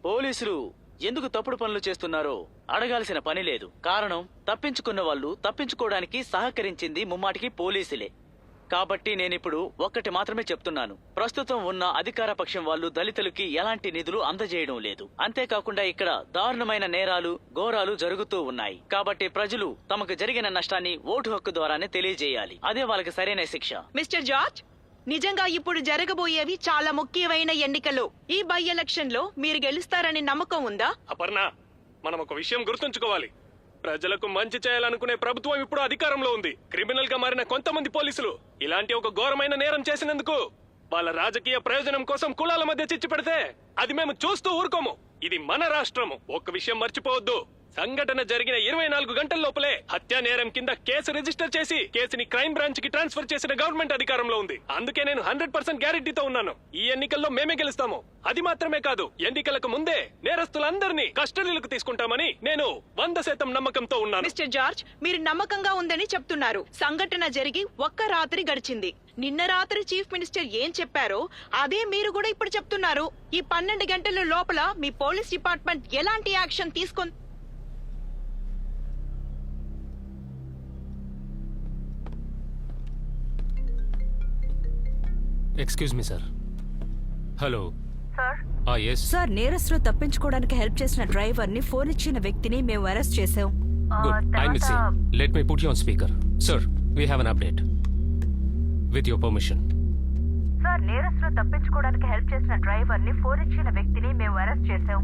పోలీసులు ఎందుకు తప్పుడు పనులు చేస్తున్నారో అడగాల్సిన పని లేదు. కారణం తప్పించుకున్న వాళ్ళు తప్పించుకోవడానికి సహకరించింది ముమ్మాటికి పోలీసులే. కాబట్టి నేనిప్పుడు ఒక్కటి మాత్రమే చెప్తున్నాను. ప్రస్తుతం ఉన్న అధికార పక్షం వాళ్ళు దళితులకి ఎలాంటి నిధులు అందజేయడం లేదు. అంతేకాకుండా ఇక్కడ దారుణమైన నేరాలు ఘోరాలు జరుగుతూ ఉన్నాయి. కాబట్టి ప్రజలు తమకు జరిగిన నష్టాన్ని ఓటు హక్కు ద్వారానే తెలియజేయాలి. అదే వాళ్ళకి సరైన శిక్ష. మిస్టర్ జార్జ్, నిజంగా ఇప్పుడు జరగబోయేవి చాలా ముఖ్యమైన ఎన్నికలు. ఈ బై ఎలక్షన్ లో మీరు గెలుస్తారని నమ్మకం ఉందా? అపర్ణ, మనం ఒక విషయం గుర్తుంచుకోవాలి. ప్రజలకు మంచి చేయాలనుకునే ప్రభుత్వం ఇప్పుడు అధికారంలో ఉంది. క్రిమినల్ గా మారిన కొంతమంది పోలీసులు ఇలాంటి ఒక ఘోరమైన నేరం చేసినందుకు వాళ్ళ రాజకీయ ప్రయోజనం కోసం కులాల మధ్య చిచ్చు పెడితే అది మేము చూస్తూ ఊరుకోము. ఇది మన రాష్ట్రము. ఒక్క విషయం మర్చిపోవద్దు, సంఘటన జరిగిన 24 గంటల లోపలే హత్యా నేరం కింద కేసు రిజిస్టర్ చేసి కేసుని క్రైమ్ బ్రాంచ్ కి ట్రాన్స్ఫర్ చేసిన గవర్నమెంట్ అధికారంలో ఉంది. అందుకే నేను 100% గ్యారెంటీతో ఉన్నాను, ఈ ఎన్నికల్లో మేమే గెలుస్తాము. అది మాత్రమే కాదు, ఎన్నికలకు ముందే నేరస్తులందరినీ కస్టడీలకు తీసుకుంటామని నేను 100% నమ్మకంతో ఉన్నాను. మిస్టర్ జార్జ్, మీరు నమ్మకంగా ఉందని చెప్తున్నారు. సంఘటన జరిగి ఒక్క రాత్రి గడిచింది. నిన్న రాత్రి చీఫ్ మినిస్టర్ ఏం చెప్పారో అదే మీరు కూడా ఇప్పుడు చెప్తున్నారు. ఈ 12 గంటల లోపల మీ పోలీస్ డిపార్ట్మెంట్ ఎలాంటి యాక్షన్ తీసుకొని excuse me sir. Hello sir. yes sir, నేరస్తులు తప్పించుకోవడానికి హెల్ప్ చేసిన డ్రైవర్ ని ఫోన్ ఇచ్చిన వ్యక్తిని మేము అరెస్ట్ చేసాం. Good. I miss let me put you on speaker. Sir, we have an update with your permission. Sir, నేరస్తులు తప్పించుకోవడానికి హెల్ప్ చేసిన డ్రైవర్ ని ఫోన్ ఇచ్చిన వ్యక్తిని మేము అరెస్ట్ చేసాం.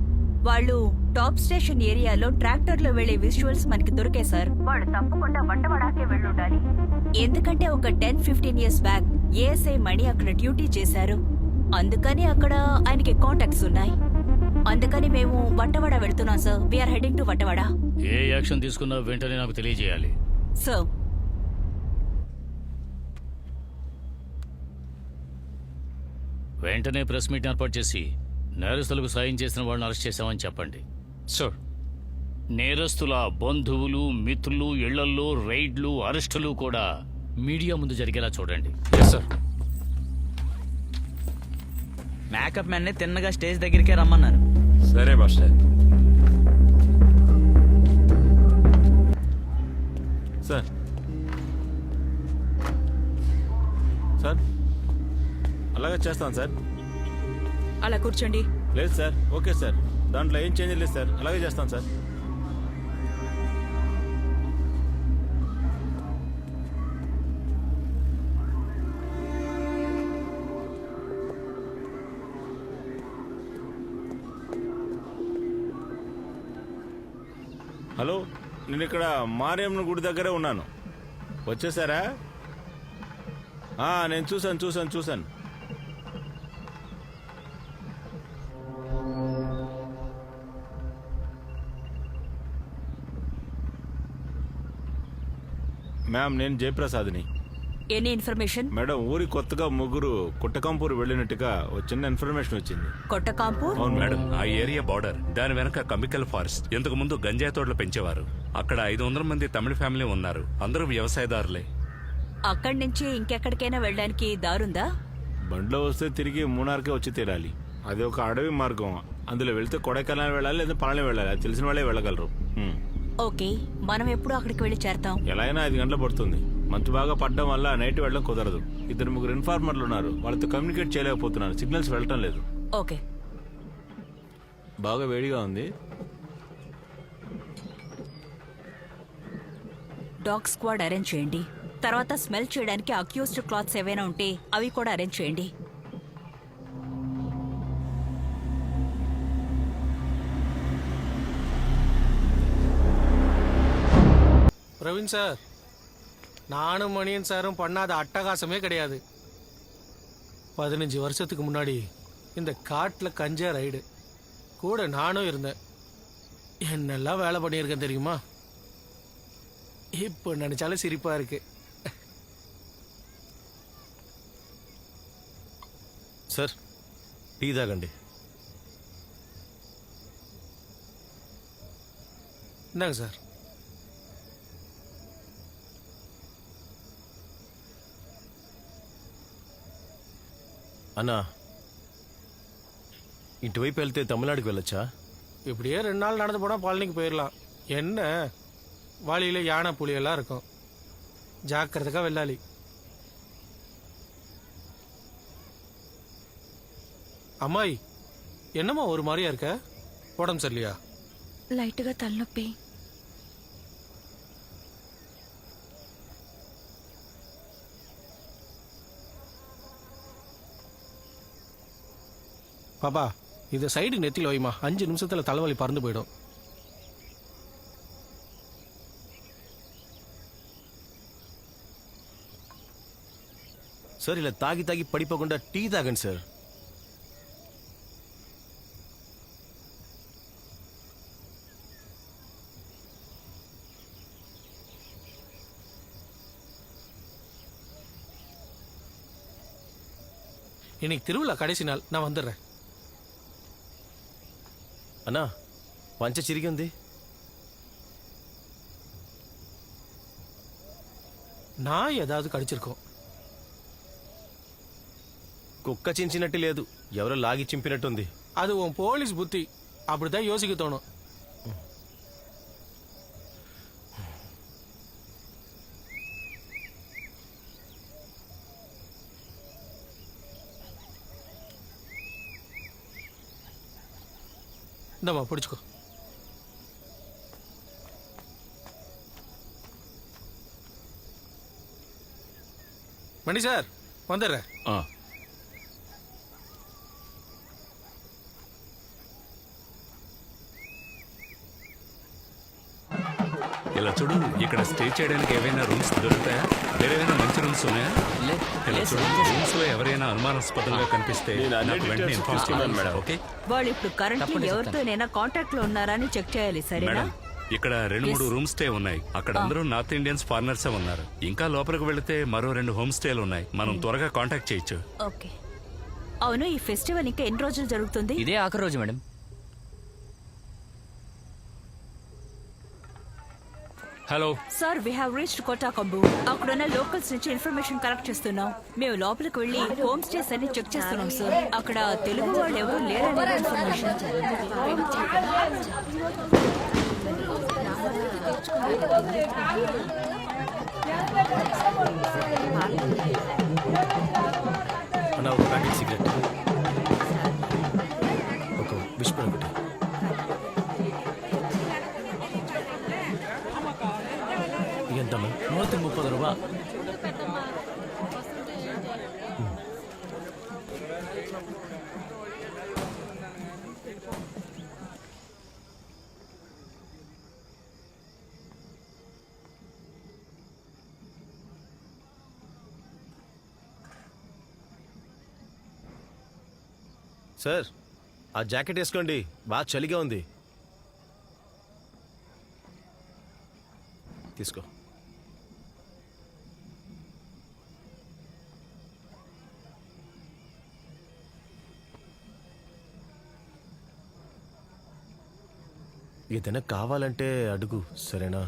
వాళ్ళు టాప్ స్టేషన్ ఏరియాలో ట్రాక్టర్ లో వెళ్లే విజువల్స్ మనకి దొరికాయి సార్. వాళ్ళు తప్పకుండా వంటవాడాకే వెళ్ళుండాలి. ఎందుకంటే ఒక 10-15 ఇయర్స్ బ్యాక్ ఏఎస్ఐ మణి అక్కడ డ్యూటీ చేశారు. అందుకని అక్కడ ఆయనకి కాంటాక్ట్స్ ఉన్నాయి. అందుకని మేము వంటవాడ వెళ్తున్నాం సార్. వీఆర్ హెడింగ్ టు వంటవాడ. ఏ యాక్షన్ తీసుకున్నా వెంటనే నాకు తెలియజేయాలి సార్. వెంటనే ప్రెస్ మీట్ ఏర్పాటు చేసి నేరస్తులకు సాయం చేసిన వాళ్ళని అరెస్ట్ చేశామని చెప్పండి. సార్, నేరస్తుల బంధువులు మిత్రులు ఇళ్లల్లో రైడ్లు అరెస్టులు కూడా మీడియా ముందు జరిగేలా చూడండి. Yes sir. మేకప్ మ్యాన్ ని తిన్నగా స్టేజ్ దగ్గరికే రమ్మన్నారు. సరే బాస్. సార్ సార్ అలాగే చేస్తాను సార్. అలా కూర్చోండి. లేదు సార్, ఓకే సార్, దాంట్లో ఏం చేంజ్ లేదు సార్, అలాగే చేస్తాను సార్. హలో, నేను ఇక్కడ మారియమ్మ గుడి దగ్గరే ఉన్నాను. వచ్చేసారా? నేను చూశాను. మ్యామ్, నేను జయప్రసాద్ని. Any information? మేడం, ఊరి కొత్తగా ముగ్గురు కుట్టకంపూర్ వెళ్ళినట్టుగా ఒక చిన్న ఇన్ఫర్మేషన్ వచ్చింది. కొట్టకాంపూర్? అవును మేడం. ఆ ఏరియా బార్డర్, దాని వెనక కెమికల్ ఫారెస్ట్. ఇంతకు ముందు గంజాయి తోటలు పెంచేవారు. అక్కడ 500 మంది తమిళ ఫ్యామిలీ ఉన్నారు. అందరూ వ్యవసాయదారులే. అక్కడి నుంచి ఇంకెక్కడికైనా వెళ్ళడానికి దారుందా? బండిలో వస్తే తిరిగి మూనార్కే వచ్చి తీరాలి. అది ఒక అడవి మార్గం. అందులో వెళ్తే కొడైకెనాల్ వెళ్ళాలి, లేదా పళని వెళ్ళాలి. అది తెలిసిన వాళ్ళే వెళ్ళగలరు. ఓకే, మనం ఎప్పుడు అక్కడికి వెళ్ళి చేరతాం? ఎలా అయినా 5 గంటలు పడుతుంది. మంచు బాగా పడ్డం వల్ల నైట్ వెళ్ళడం కుదరదు. 2-3 ఇన్ఫార్మర్లు ఉన్నారు, వాళ్ళతో కమ్యూనికేట్ చేయలేకపోతున్నాను. సిగ్నల్స్ వెళ్ళటం లేదు. ఓకే. బాగా వేడిగా ఉంది. డాగ్ స్క్వాడ్ అరేంజ్ చేయండి. తర్వాత స్మెల్ చేయడానికి అక్యూజ్డ్ క్లాత్స్ ఏవైనా ఉంటే అవి కూడా అరేంజ్ చేయండి. பிரவீன் சார், நானும் மணியன் சாரும் பண்ணாத அட்டகாசமே கிடையாது. 15 வருஷத்துக்கு முன்னாடி இந்த காட்டில் கஞ்சா ரைடு கூட நானும் இருந்தேன். என்னெல்லாம் வேலை பண்ணியிருக்கேன் தெரியுமா? இப்போ நினைச்சாலும் சிரிப்பா இருக்கு. సార్, టీ తాగండి. இந்தாங்க சார். అన్నా, ఇటువైపు వెళ్తే తమిళనాడుకి వెళ్ళొచ్చా? இப்படியே 2 நாள் நடந்து போனால் பழனிக்கு போயிடலாம். என்ன வழியில் யானை புலியெல்லாம் இருக்கும். ஜாக்கிரதைக்கா வெள்ளாளி. అమ్మాయి என்னம்மா ஒரு மாதிரியா இருக்க? உடம்பு சரியில்லையா? లైట్గా తలనొప్పి. பாப்பா இதை சைடு நெத்தியில் வைமா. 5 நிமிஷத்துல தலைவலி பறந்து போயிடும். సార్ ఇలా తాగి తాగి పడిపోకుండా టీ తాగండి సార్. இன்னைக்கு திருவிழா கடைசி நாள், நான் வந்துடுறேன். అన్నా పంచ చిరిగి ఉంది. நான் ஏதாவது கடிச்சிருக்கோம். కుక్క చించినట్టు లేదు, ఎవరో లాగి చింపినట్టుంది. அது உன் போலீஸ் புத்தி. அப்படிதான் யோசிக்க தோணும். இந்தம்மா பிடிச்சிக்கோ. மணி சார் வந்துடுறேன். ఇలా చూడు, ఇక్కడ స్టే చేయడానికి ఏవైనా రూమ్స్ దొరుకుతాయా? వేరేమైనా మంచి రూమ్స్ ఉన్నాయా? ఇలా చూడు, రూమ్స్ లో ఎవరైనా అనుమానాస్పదంగా కనిపిస్తే నాకు వెంటనే ఇన్ఫార్మ్ చేయండి మేడం. ఓకే వాళ్ళు ఇప్పుడు కరెంట్లీ ఎవరితోనైనా కాంటాక్ట్ లో ఉన్నారా అని చెక్ చేయాలి, సరేనా? మేడం, ఇక్కడ 2-3 రూమ్ స్టే ఉన్నాయి. అక్కడ అందరూ నార్త్ ఇండియన్స్ ఫారినర్స్ ఉన్నారు. ఇంకా లోపలికి వెళితే మరో 2 హోమ్ స్టేలు ఉన్నాయి. మనం త్వరగా కాంటాక్ట్ చేయొచ్చు. ఓకే. అవును, ఈ ఫెస్టివల్ ఇంకా ఎన్ని రోజులు జరుగుతుంది? ఇదే ఆఖరి రోజు madam. Hello sir, we have reached కోటాకంబు. అక్కడున్న లోకల్స్ నుంచి ఇన్ఫర్మేషన్ కలెక్ట్ చేస్తున్నాం. మేము లోపలికి వెళ్ళి హోమ్ స్టేస్ అన్ని చెక్ చేస్తున్నాం సార్. అక్కడ తెలుగు వాళ్ళు ఎవరు లేరనే ఇన్ఫర్మేషన్. అన్నా ఒక ప్యాకెట్ సిగరెట్, ఒక విస్పర్ ఒకటి. ఎంతమ్మా? 130 రూపాయ. సార్ ఆ జాకెట్ వేసుకోండి, బాగా చలిగా ఉంది. తీసుకో. ఏదైనా కావాలంటే అడుగు, సరేనా?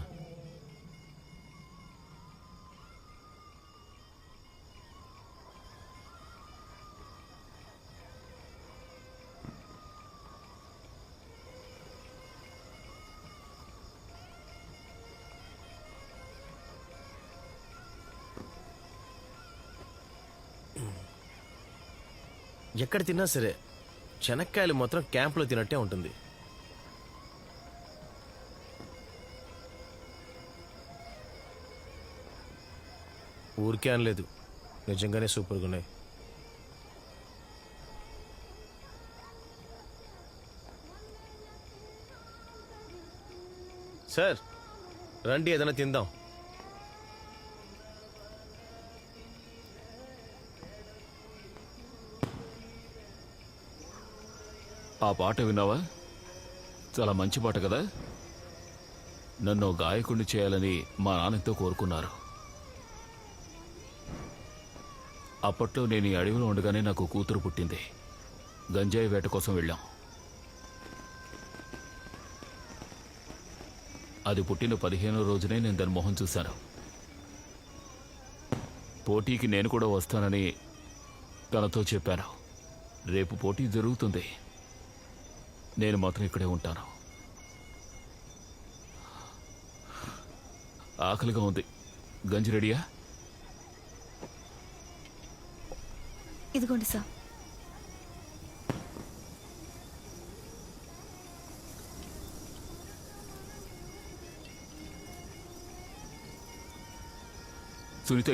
ఎక్కడ తిన్నా సరే శనక్కాయలు మాత్రం క్యాంప్లో తినట్టే ఉంటుంది. ఊరికే అనలేదు, నిజంగానే సూపర్గా ఉన్నాయి. సార్ రండి, ఏదైనా తిందాం. ఆ పాట విన్నావా? చాలా మంచి పాట కదా. నన్ను గాయకుడిని చేయాలని మా నాన్నతో కోరుకున్నారు. అప్పట్లో నేను ఈ అడవిలో ఉండగానే నాకు కూతురు పుట్టింది. గంజాయి వేట కోసం వెళ్ళాం. అది పుట్టిన 15వ రోజునే నేను దాని మొహం చూశాను. పోటీకి నేను కూడా వస్తానని తనతో చెప్పాను. రేపు పోటీ జరుగుతుంది. నేను మాత్రం ఇక్కడే ఉంటాను. ఆకలిగా ఉంది. గంజి రెడీయా? ఇదిగోండి సార్. సునీత